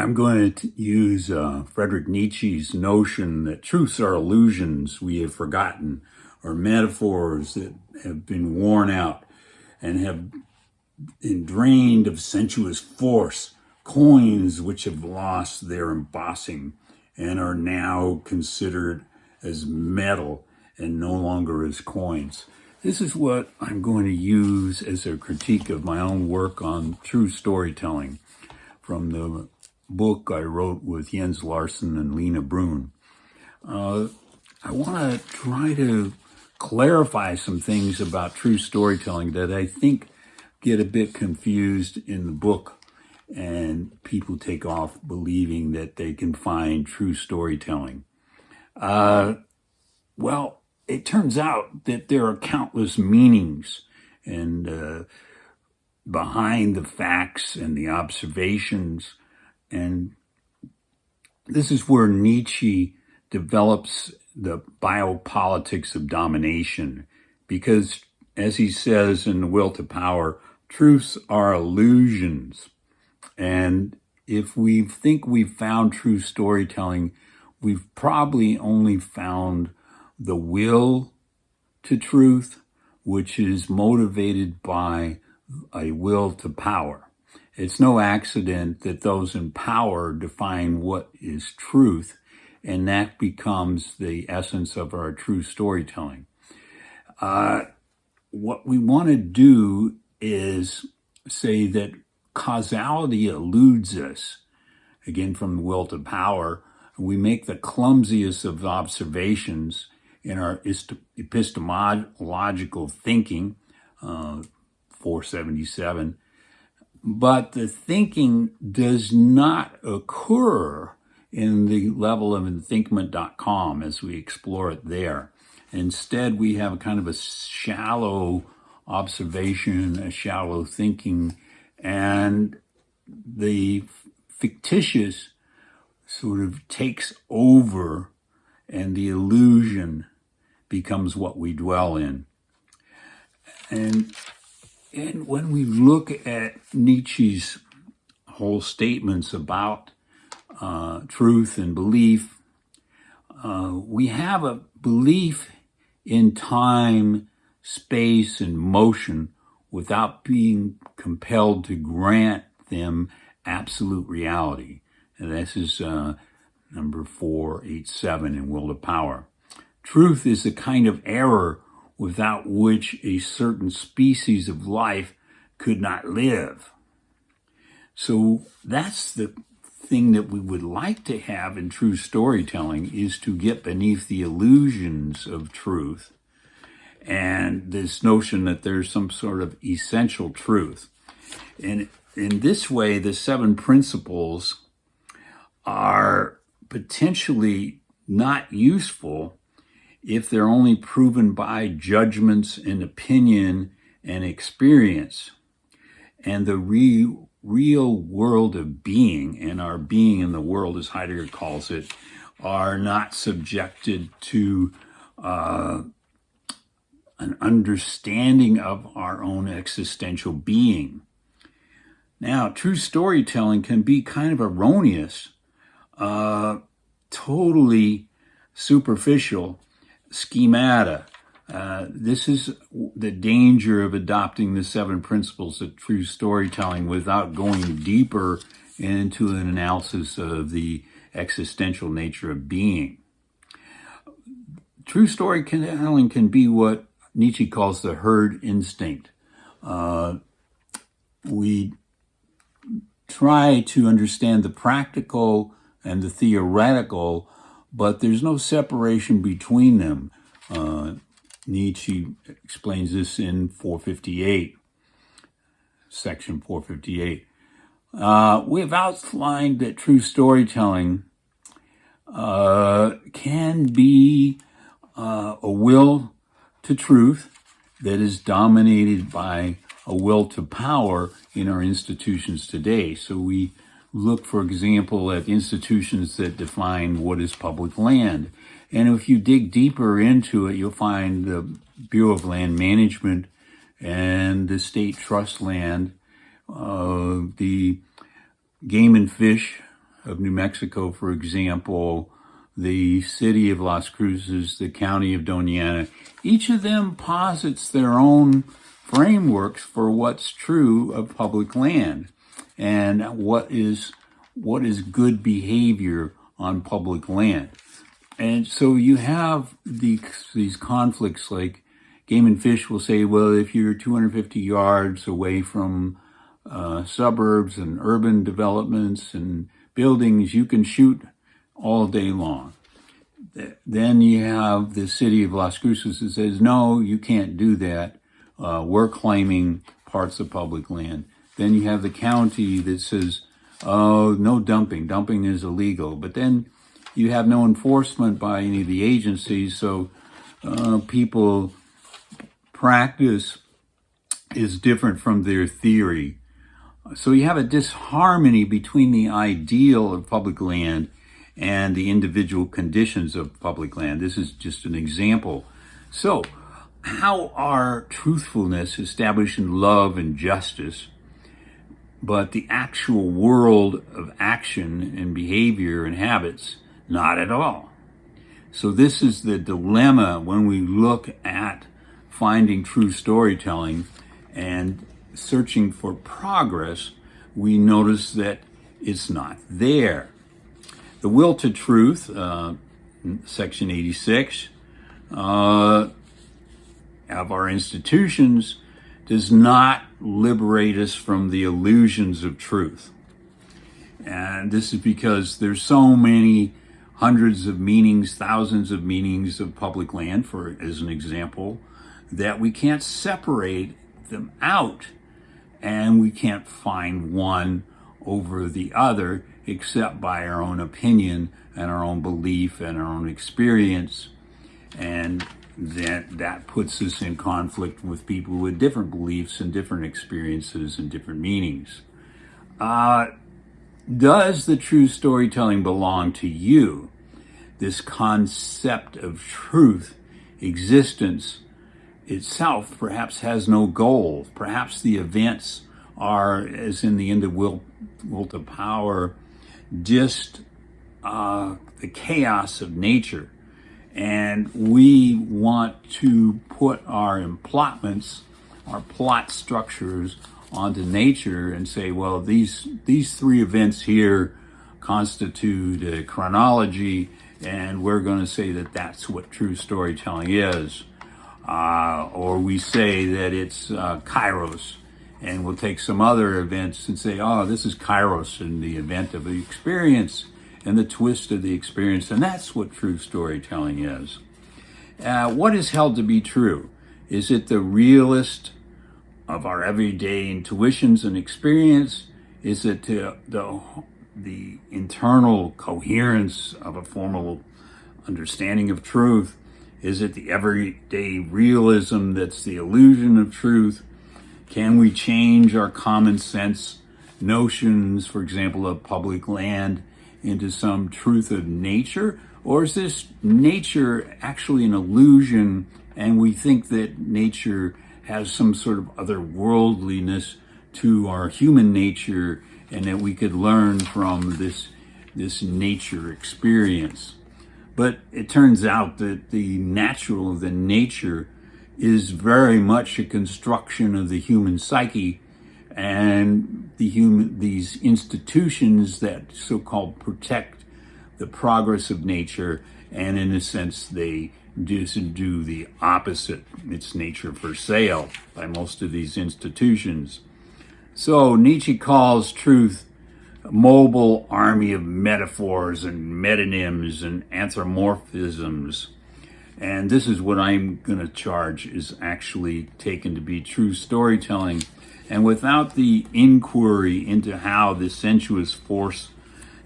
I'm going to use Friedrich Nietzsche's notion that truths are illusions we have forgotten, or metaphors that have been worn out and have been drained of sensuous force, coins which have lost their embossing and are now considered as metal and no longer as coins. This is what I'm going to use as a critique of my own work on true storytelling from the book I wrote with Jens Larsen and Lena Brun. I want to try to clarify some things about true storytelling that I think get a bit confused in the book, and people take off believing that they can find true storytelling. Well, it turns out that there are countless meanings and behind the facts and the observations. And this is where Nietzsche develops the biopolitics of domination, because, as he says in The Will to Power, truths are illusions. And if we think we've found true storytelling, we've probably only found the will to truth, which is motivated by a will to power. It's no accident that those in power define what is truth, and that becomes the essence of our true storytelling. What we want to do is say that causality eludes us. Again, from the will to power, we make the clumsiest of observations in our epistemological thinking, 477, but the thinking does not occur in the level of enthinkment.com as we explore it there. Instead, we have a kind of a shallow observation, a shallow thinking, and the fictitious sort of takes over, and the illusion becomes what we dwell in. And when we look at Nietzsche's whole statements about truth and belief, we have a belief in time, space, and motion without being compelled to grant them absolute reality. And this is number 487 in Will to Power. Truth is a kind of error without which a certain species of life could not live. So that's the thing that we would like to have in true storytelling, is to get beneath the illusions of truth and this notion that there's some sort of essential truth. And in this way, the 7 principles are potentially not useful if they're only proven by judgments and opinion and experience. And the real world of being, and our being in the world, as Heidegger calls it, are not subjected to an understanding of our own existential being. Now, true storytelling can be kind of erroneous, totally superficial schemata. This is the danger of adopting the 7 principles of true storytelling without going deeper into an analysis of the existential nature of being. True storytelling can be what Nietzsche calls the herd instinct. We try to understand the practical and the theoretical, but there's no separation between them. Nietzsche explains this in 458, section 458. We have outlined that true storytelling can be a will to truth that is dominated by a will to power in our institutions today. So we look, for example, at institutions that define what is public land. And if you dig deeper into it, you'll find the Bureau of Land Management and the state trust land, the Game and Fish of New Mexico, for example, the city of Las Cruces, the county of Doñana, each of them posits their own frameworks for what's true of public land and what is good behavior on public land. And so you have these conflicts, like Game and Fish will say, well, if you're 250 yards away from suburbs and urban developments and buildings, you can shoot all day long. Then you have the city of Las Cruces that says, no, you can't do that. We're claiming parts of public land. Then you have the county that says, oh, no dumping. Dumping is illegal. But then you have no enforcement by any of the agencies, so people practice is different from their theory. So you have a disharmony between the ideal of public land and the individual conditions of public land. This is just an example. So how are truthfulness established in love and justice, but the actual world of action and behavior and habits, not at all? So this is the dilemma when we look at finding true storytelling and searching for progress. We notice that it's not there. The will to truth, section 86, of our institutions does not liberate us from the illusions of truth. And this is because there's so many hundreds of meanings, thousands of meanings of public land, as an example, that we can't separate them out, and we can't find one over the other except by our own opinion and our own belief and our own experience. And that puts us in conflict with people with different beliefs and different experiences and different meanings. Does the true storytelling belong to you? This concept of truth, existence itself, perhaps has no goal. Perhaps the events are, as in the end of Will to Power, just the chaos of nature. And we want to put our emplotments, our plot structures onto nature and say, well, these three events here constitute a chronology, and we're going to say that that's what true storytelling is. Or we say that it's kairos, and we'll take some other events and say, oh, this is kairos in the event of the experience and the twist of the experience, and that's what true storytelling is. What is held to be true? Is it the realist of our everyday intuitions and experience? Is it the internal coherence of a formal understanding of truth? Is it the everyday realism that's the illusion of truth? Can we change our common sense notions, for example, of public land, into some truth of nature? Or is this nature actually an illusion, and we think that nature has some sort of otherworldliness to our human nature, and that we could learn from this nature experience? But it turns out that the natural, the nature, is very much a construction of the human psyche, and these institutions that so-called protect the progress of nature, and in a sense they do the opposite. It's nature for sale by most of these institutions. So Nietzsche calls truth a mobile army of metaphors and metonyms and anthropomorphisms. And this is what I'm going to charge is actually taken to be true storytelling. And without the inquiry into how the sensuous force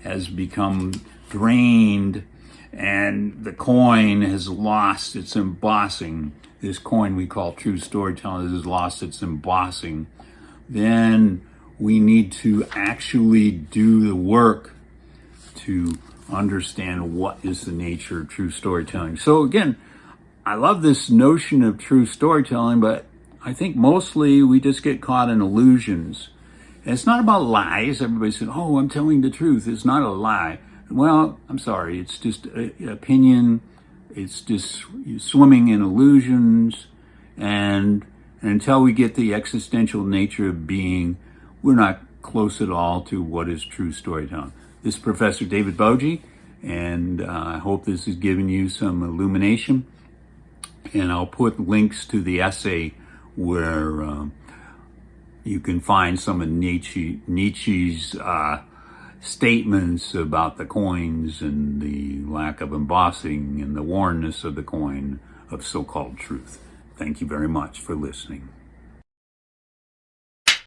has become drained and the coin has lost its embossing, this coin we call true storytelling has lost its embossing, then we need to actually do the work to understand what is the nature of true storytelling. So again, I love this notion of true storytelling, but I think mostly we just get caught in illusions. And it's not about lies. Everybody said, oh, I'm telling the truth. It's not a lie. Well, I'm sorry. It's just opinion. It's just swimming in illusions. And until we get the existential nature of being, we're not close at all to what is true storytelling. This is Professor David Boji, and I hope this has given you some illumination. And I'll put links to the essay where you can find some of Nietzsche's statements about the coins and the lack of embossing and the wornness of the coin of so-called truth. Thank you very much for listening.